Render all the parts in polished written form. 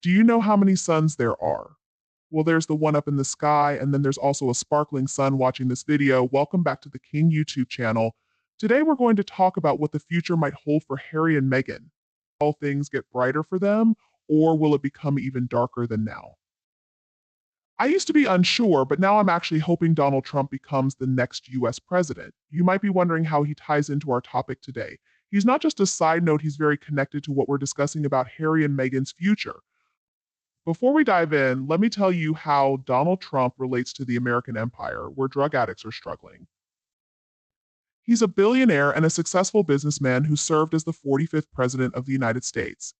Do you know how many suns there are? Well, there's the one up in the sky, and then there's also a sparkling sun watching this video. Welcome back to the King YouTube channel. Today we're going to talk about what the future might hold for Harry and Meghan. Will things get brighter for them, or will it become even darker than now? I used to be unsure, but now I'm actually hoping Donald Trump becomes the next US president. You might be wondering how he ties into our topic today. He's not just a side note, he's very connected to what we're discussing about Harry and Meghan's future. Before we dive in, let me tell you how Donald Trump relates to the American empire, where drug addicts are struggling. He's a billionaire and a successful businessman who served as the 45th president of the United States.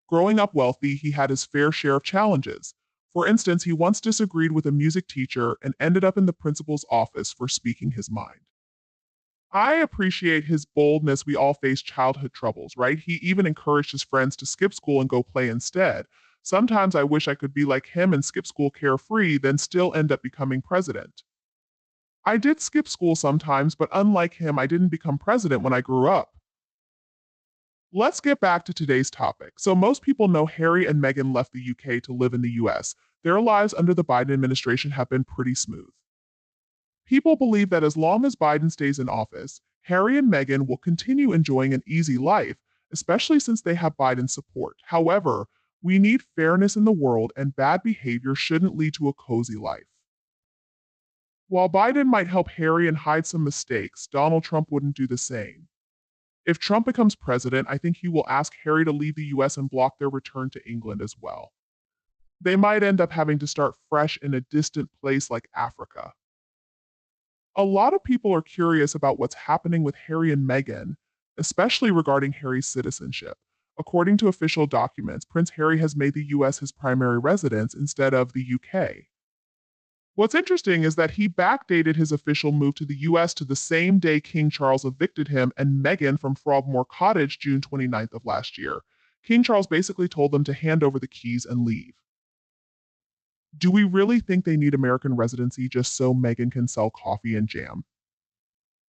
Growing up wealthy, he had his fair share of challenges. For instance, he once disagreed with a music teacher and ended up in the principal's office for speaking his mind. I appreciate his boldness. We all face childhood troubles, right? He even encouraged his friends to skip school and go play instead. Sometimes I wish I could be like him and skip school carefree, then still end up becoming president. I did skip school sometimes, but unlike him, I didn't become president when I grew up. Let's get back to today's topic. So, most people know Harry and Meghan left the UK to live in the US. Their lives under the Biden administration have been pretty smooth. People believe that as long as Biden stays in office, Harry and Meghan will continue enjoying an easy life, especially since they have Biden's support. However, we need fairness in the world, and bad behavior shouldn't lead to a cozy life. While Biden might help Harry and hide some mistakes, Donald Trump wouldn't do the same. If Trump becomes president, I think he will ask Harry to leave the US and block their return to England as well. They might end up having to start fresh in a distant place like Africa. A lot of people are curious about what's happening with Harry and Meghan, especially regarding Harry's citizenship. According to official documents, Prince Harry has made the US his primary residence instead of the UK. What's interesting is that he backdated his official move to the US to the same day King Charles evicted him and Meghan from Frogmore Cottage June 29th of last year. King Charles basically told them to hand over the keys and leave. Do we really think they need American residency just so Meghan can sell coffee and jam?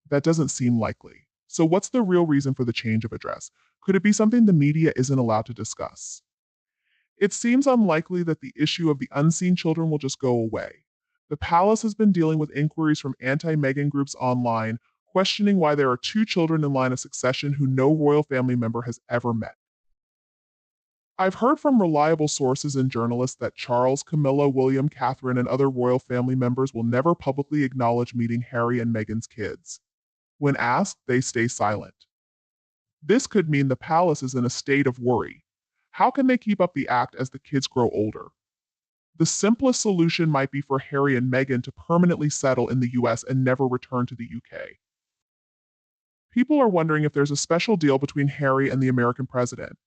That doesn't seem likely. So what's the real reason for the change of address? Could it be something the media isn't allowed to discuss? It seems unlikely that the issue of the unseen children will just go away. The palace has been dealing with inquiries from anti-Meghan groups online, questioning why there are two children in line of succession who no royal family member has ever met. I've heard from reliable sources and journalists that Charles, Camilla, William, Catherine, and other royal family members will never publicly acknowledge meeting Harry and Meghan's kids. When asked, they stay silent. This could mean the palace is in a state of worry. How can they keep up the act as the kids grow older? The simplest solution might be for Harry and Meghan to permanently settle in the US and never return to the UK. People are wondering if there's a special deal between Harry and the American president.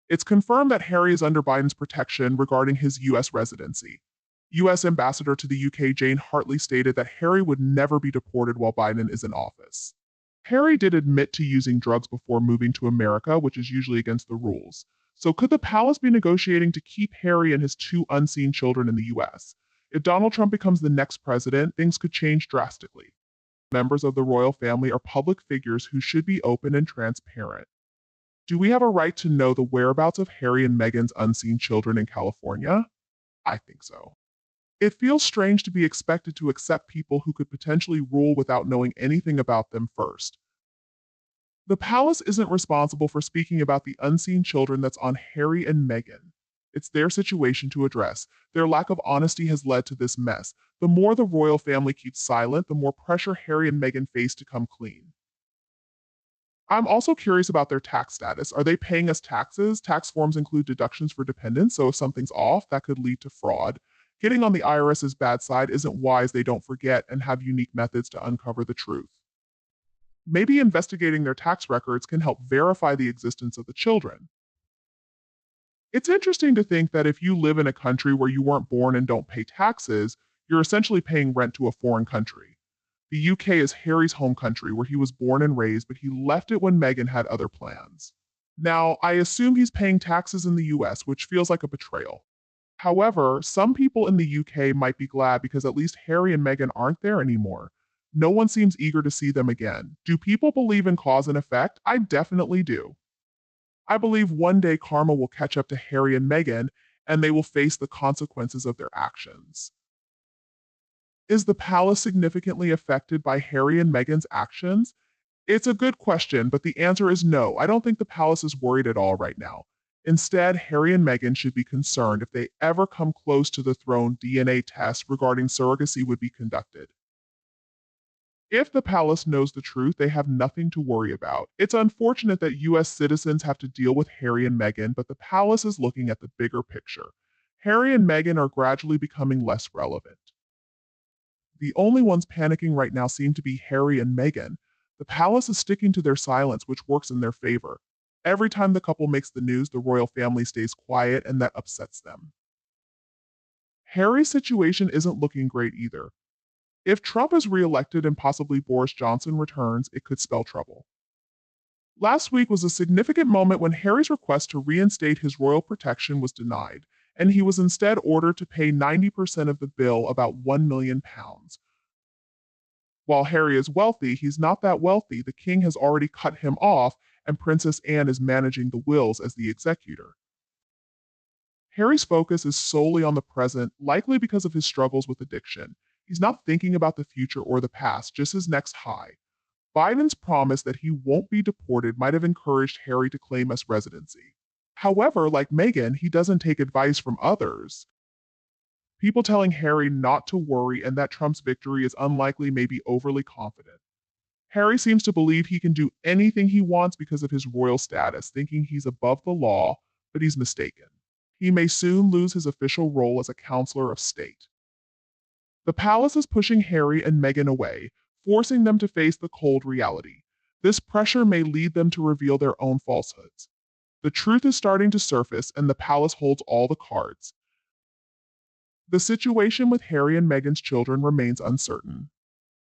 It's confirmed that Harry is under Biden's protection regarding his US residency. US Ambassador to the UK Jane Hartley stated that Harry would never be deported while Biden is in office. Harry did admit to using drugs before moving to America, which is usually against the rules. So could the palace be negotiating to keep Harry and his two unseen children in the US? If Donald Trump becomes the next president, things could change drastically. Members of the royal family are public figures who should be open and transparent. Do we have a right to know the whereabouts of Harry and Meghan's unseen children in California? I think so. It feels strange to be expected to accept people who could potentially rule without knowing anything about them first. The palace isn't responsible for speaking about the unseen children that's on Harry and Meghan. It's their situation to address. Their lack of honesty has led to this mess. The more the royal family keeps silent, the more pressure Harry and Meghan face to come clean. I'm also curious about their tax status. Are they paying us taxes? Tax forms include deductions for dependents, so if something's off, that could lead to fraud. Getting on the IRS's bad side isn't wise. They don't forget and have unique methods to uncover the truth. Maybe investigating their tax records can help verify the existence of the children. It's interesting to think that if you live in a country where you weren't born and don't pay taxes, you're essentially paying rent to a foreign country. The UK is Harry's home country where he was born and raised, but he left it when Meghan had other plans. Now, I assume he's paying taxes in the US, which feels like a betrayal. However, some people in the UK might be glad because at least Harry and Meghan aren't there anymore. No one seems eager to see them again. Do people believe in cause and effect? I definitely do. I believe one day karma will catch up to Harry and Meghan, and they will face the consequences of their actions. Is the palace significantly affected by Harry and Meghan's actions? It's a good question, but the answer is no. I don't think the palace is worried at all right now. Instead, Harry and Meghan should be concerned if they ever come close to the throne. DNA tests regarding surrogacy would be conducted. If the palace knows the truth, they have nothing to worry about. It's unfortunate that US citizens have to deal with Harry and Meghan, but the palace is looking at the bigger picture. Harry and Meghan are gradually becoming less relevant. The only ones panicking right now seem to be Harry and Meghan. The palace is sticking to their silence, which works in their favor. Every time the couple makes the news, the royal family stays quiet, and that upsets them. Harry's situation isn't looking great either. If Trump is reelected and possibly Boris Johnson returns, it could spell trouble. Last week was a significant moment when Harry's request to reinstate his royal protection was denied, and he was instead ordered to pay 90% of the bill, about £1 million. While Harry is wealthy, he's not that wealthy. The king has already cut him off, and Princess Anne is managing the wills as the executor. Harry's focus is solely on the present, likely because of his struggles with addiction. He's not thinking about the future or the past, just his next high. Biden's promise that he won't be deported might have encouraged Harry to claim U.S. residency. However, like Meghan, he doesn't take advice from others. People telling Harry not to worry and that Trump's victory is unlikely may be overly confident. Harry seems to believe he can do anything he wants because of his royal status, thinking he's above the law, but he's mistaken. He may soon lose his official role as a counselor of state. The palace is pushing Harry and Meghan away, forcing them to face the cold reality. This pressure may lead them to reveal their own falsehoods. The truth is starting to surface, and the palace holds all the cards. The situation with Harry and Meghan's children remains uncertain.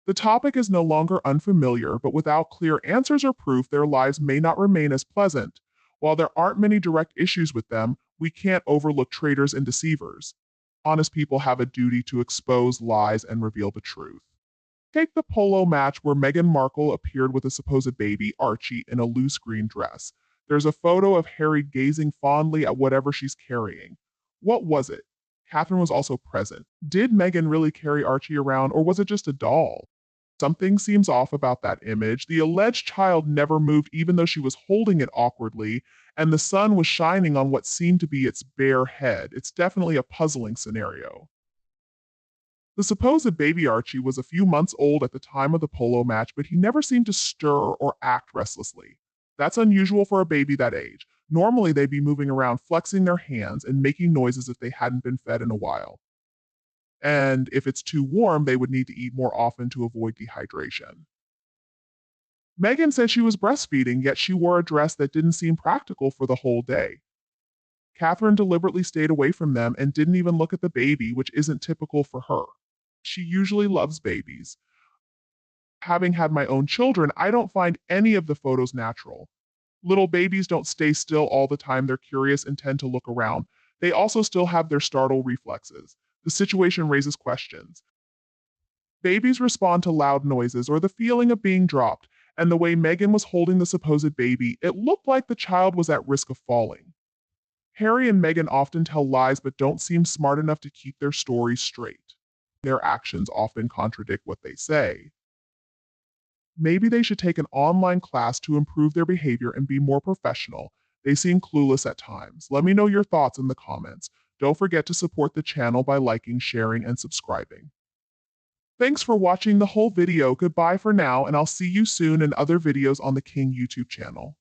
The topic is no longer unfamiliar, but without clear answers or proof, their lives may not remain as pleasant. While there aren't many direct issues with them, we can't overlook traitors and deceivers. Honest people have a duty to expose lies and reveal the truth. Take the polo match where Meghan Markle appeared with a supposed baby, Archie, in a loose green dress. There's a photo of Harry gazing fondly at whatever she's carrying. What was it? Catherine was also present. Did Meghan really carry Archie around, or was it just a doll? Something seems off about that image. The alleged child never moved, even though she was holding it awkwardly, and the sun was shining on what seemed to be its bare head. It's definitely a puzzling scenario. The supposed baby Archie was a few months old at the time of the polo match, but he never seemed to stir or act restlessly. That's unusual for a baby that age. Normally, they'd be moving around, flexing their hands, and making noises if they hadn't been fed in a while. And if it's too warm, they would need to eat more often to avoid dehydration. Meghan said she was breastfeeding, yet she wore a dress that didn't seem practical for the whole day. Catherine deliberately stayed away from them and didn't even look at the baby, which isn't typical for her. She usually loves babies. Having had my own children, I don't find any of the photos natural. Little babies don't stay still all the time. They're curious and tend to look around. They also still have their startle reflexes. The situation raises questions. Babies respond to loud noises or the feeling of being dropped, and the way Meghan was holding the supposed baby, it looked like the child was at risk of falling. Harry and Meghan often tell lies but don't seem smart enough to keep their stories straight. Their actions often contradict what they say. Maybe they should take an online class to improve their behavior and be more professional. They seem clueless at times. Let me know your thoughts in the comments. Don't forget to support the channel by liking, sharing, and subscribing. Thanks for watching the whole video. Goodbye for now, and I'll see you soon in other videos on the King YouTube channel.